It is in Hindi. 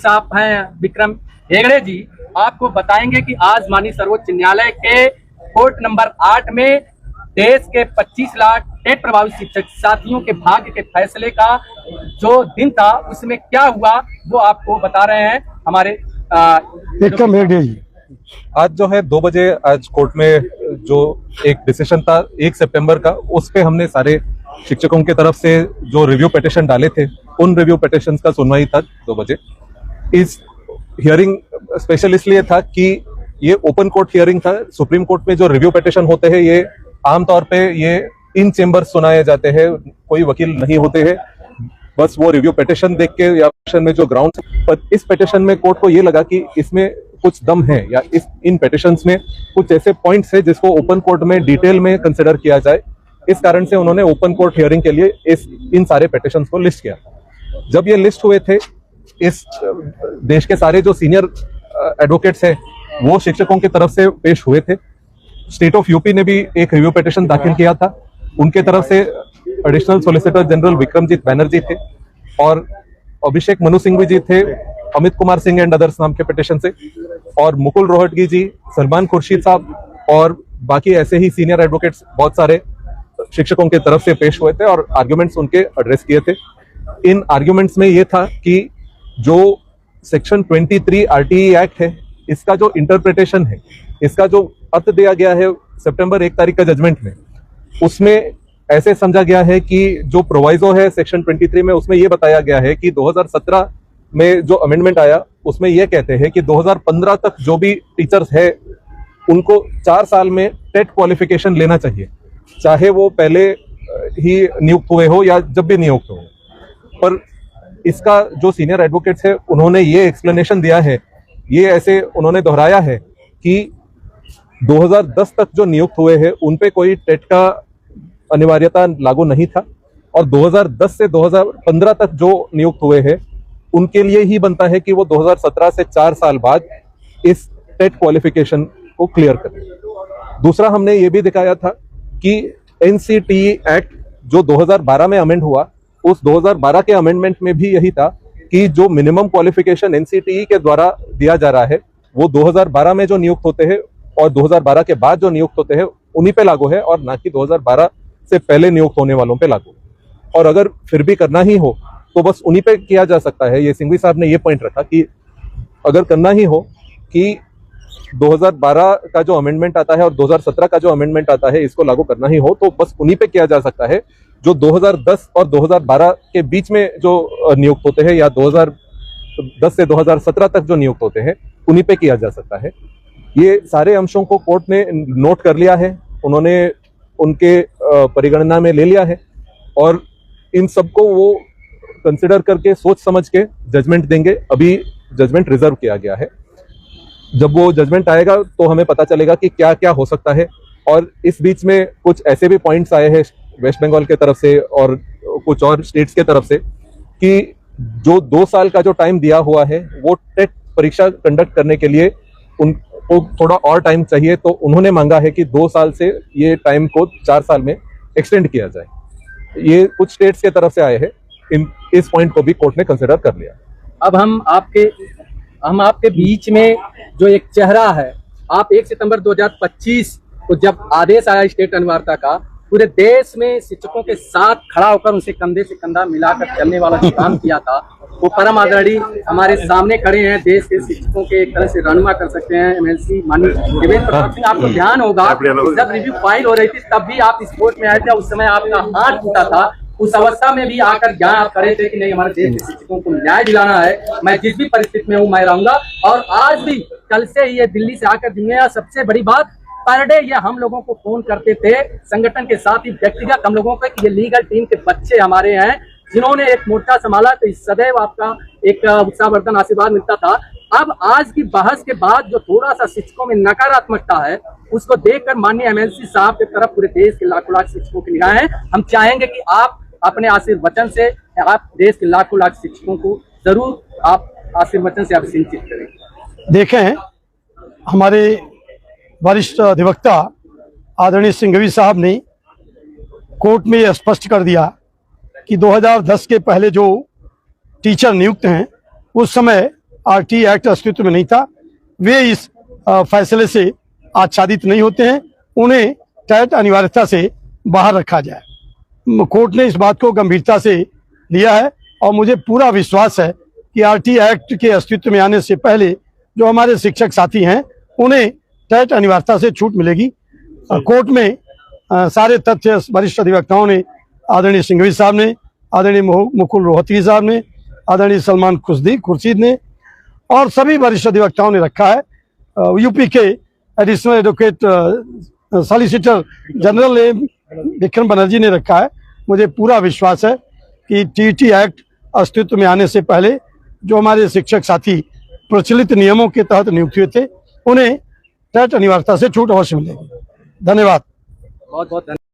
साहब हैं विक्रम हेगड़े जी, आपको बताएंगे कि आज माननीय सर्वोच्च न्यायालय के कोर्ट नंबर 8 में देश के 25 लाख टेट प्रभावित शिक्षक साथियों के भाग्य के फैसले का जो दिन था उसमें क्या हुआ वो आपको बता रहे हैं हमारे विक्रम हेगड़े जी। आज जो है 2 बजे आज कोर्ट में जो एक डिसीजन था 1 सितंबर का, उस पे हमने सारे शिक्षकों की तरफ से जो रिव्यू पिटीशन डाले थे उन रिव्यू पिटीशंस का सुनवाई था 2 बजे। इस हियरिंग स्पेशल इसलिए था कि ये ओपन कोर्ट हियरिंग था। सुप्रीम कोर्ट में जो रिव्यू पिटीशन होते हैं ये आमतौर पे ये इन चेम्बर सुनाए जाते हैं, कोई वकील नहीं होते हैं, बस वो रिव्यू पिटीशन देख के या पिटीशन में जो ग्राउंड, पर इस पिटीशन में कोर्ट को ये लगा कि इसमें कुछ दम है या इन पिटीशंस में कुछ ऐसे पॉइंट्स है जिसको ओपन कोर्ट में डिटेल में कंसिडर किया जाए। इस कारण से उन्होंने ओपन कोर्ट हियरिंग के लिए इन सारे पिटीशंस को लिस्ट किया। जब ये लिस्ट हुए थे, इस देश के सारे जो सीनियर एडवोकेट्स हैं वो शिक्षकों की तरफ से पेश हुए थे। स्टेट ऑफ यूपी ने भी एक रिव्यू पिटीशन दाखिल किया था, उनके तरफ से additional solicitor general Vikramjit Banerjee थे और अभिषेक मनु सिंघवी जी थे, अमित कुमार सिंह एंड अदर्स नाम के पिटीशन से, और मुकुल रोहटगी जी, सलमान खुर्शीद साहब और बाकी ऐसे ही सीनियर एडवोकेट्स बहुत सारे शिक्षकों की तरफ से पेश हुए थे और आर्ग्यूमेंट्स उनके एड्रेस किए थे। इन आर्ग्यूमेंट्स में ये था कि जो सेक्शन 23 आरटीई एक्ट है, इसका जो इंटरप्रिटेशन है, इसका जो अर्थ दिया गया है सितंबर 1 तारीख का जजमेंट में, उसमें ऐसे समझा गया है कि जो प्रोवाइजो है सेक्शन 23 में, उसमें यह बताया गया है कि 2017 में जो अमेंडमेंट आया उसमें यह कहते हैं कि 2015 तक जो भी टीचर्स है उनको 4 साल में टेट क्वालिफिकेशन लेना चाहिए, चाहे वो पहले ही नियुक्त हुए हो या जब भी नियुक्त हो। पर इसका जो सीनियर एडवोकेट्स है उन्होंने ये एक्सप्लेनेशन दिया है, ये ऐसे उन्होंने दोहराया है कि 2010 तक जो नियुक्त हुए हैं उन पे कोई टेट का अनिवार्यता लागू नहीं था और 2010 से 2015 तक जो नियुक्त हुए हैं उनके लिए ही बनता है कि वो 2017 से 4 साल बाद इस टेट क्वालिफिकेशन को क्लियर करें। दूसरा हमने ये भी दिखाया था कि एनसीटीई एक्ट जो 2012 में अमेंड हुआ, उस 2012 के अमेंडमेंट में भी यही था कि जो मिनिमम क्वालिफिकेशन एनसीटीई के द्वारा दिया जा रहा है वो 2012 में जो नियुक्त होते हैं और 2012 के बाद जो नियुक्त होते हैं उन्हीं पे लागू है और ना कि 2012 से पहले नियुक्त होने वालों पे लागू। और अगर फिर भी करना ही हो तो बस उन्हीं पे किया जा सकता है। ये सिंघवी साहब ने ये पॉइंट रखा कि अगर करना ही हो कि 2012 का जो अमेंडमेंट आता है और 2017 का जो अमेंडमेंट आता है इसको लागू करना ही हो तो बस उन्हीं पे किया जा सकता है। जो 2010 और 2012 के बीच में जो नियुक्त होते हैं या 2010 से 2017 तक जो नियुक्त होते हैं उन्हीं पे किया जा सकता है। ये सारे अंशों को कोर्ट ने नोट कर लिया है, उन्होंने उनके परिगणना में ले लिया है और इन सबको वो कंसिडर करके सोच समझ के जजमेंट देंगे। अभी जजमेंट रिजर्व किया गया है, जब वो जजमेंट आएगा तो हमें पता चलेगा कि क्या क्या हो सकता है। और इस बीच में कुछ ऐसे भी पॉइंट्स आए हैं वेस्ट बंगाल के तरफ से और कुछ और स्टेट्स के तरफ से कि जो 2 साल का जो टाइम दिया हुआ है वो टेट परीक्षा कंडक्ट करने के लिए उनको थोड़ा और टाइम चाहिए, तो उन्होंने मांगा है कि 2 साल से ये टाइम को 4 साल में एक्सटेंड किया जाए। ये कुछ स्टेट्स के तरफ से आए हैं, इस पॉइंट को भी कोर्ट ने कंसिडर कर लिया। अब हम आपके बीच में जो एक चेहरा है, आप 1 सितंबर 2025 को जब आदेश आया स्टेट अनिवार्यता का, पूरे देश में शिक्षकों के साथ खड़ा होकर उनसे कंधे से कंधा मिलाकर चलने वाला जो काम किया था, वो परम आदरणीय हमारे सामने खड़े हैं, देश के शिक्षकों के एक तरह से रहनुमा कर सकते हैं एमएलसी माननीय देवेंद्र प्रताप सिंह। आपको ध्यान होगा जब रिव्यू फाइल हो रही थी तब भी आप इस कोर्ट में आए थे, उस समय आपका हाथ टूटा था, उस अवस्था में भी आकर यहाँ आप खड़े थे कि नहीं हमारे देश के शिक्षकों को न्याय दिलाना है, मैं जिस भी परिस्थिति में हूँ मैं रहूंगा। और आज भी कल से ये दिल्ली से आकर दुनिया सबसे बड़ी बात पर डे ये हम लोगों को फोन करते थे संगठन के साथ ही व्यक्तिगत हम लोगों को, ये लीगल टीम के बच्चे हमारे हैं जिन्होंने एक मोर्चा संभाला, तो सदैव आपका एक उत्साहवर्धन आशीर्वाद मिलता था। अब आज की बहस के बाद जो थोड़ा सा शिक्षकों में नकारात्मकता है उसको देखकर माननीय एमएलसी साहब की तरफ पूरे देश के लाखों लाख शिक्षकों की निगाहें हैं। हम चाहेंगे कि आप अपने आशीर्वचन से आप देश के लाखों लाख शिक्षकों को जरूर आप आशीर्वचन से आप सिंचित करें। देखें, हमारे वरिष्ठ अधिवक्ता आदरणीय सिंघवी साहब ने कोर्ट में यह स्पष्ट कर दिया कि 2010 के पहले जो टीचर नियुक्त हैं उस समय आरटी एक्ट अस्तित्व में नहीं था, वे इस फैसले से आच्छादित नहीं होते हैं, उन्हें टैट अनिवार्यता से बाहर रखा जाए। कोर्ट ने इस बात को गंभीरता से लिया है और मुझे पूरा विश्वास है कि आरटी एक्ट के अस्तित्व में आने से पहले जो हमारे शिक्षक साथी हैं उन्हें टैट अनिवार्यता से छूट मिलेगी। कोर्ट में सारे तथ्य वरिष्ठ अधिवक्ताओं ने, आदरणीय सिंघवी साहब ने, आदरणीय मुकुल रोहतगी साहब ने, आदरणीय सलमान खुर्शीद ने और सभी वरिष्ठ अधिवक्ताओं ने रखा है। यूपी के additional advocate solicitor general Vikram Banerjee ने रखा है। मुझे पूरा विश्वास है कि टीटी एक्ट अस्तित्व में आने से पहले जो हमारे शिक्षक साथी प्रचलित नियमों के तहत नियुक्त हुए थे उन्हें टैट अनिवार्यता से छूट अवश्य मिलेगी। धन्यवाद। बहुत बहुत धन्यवाद।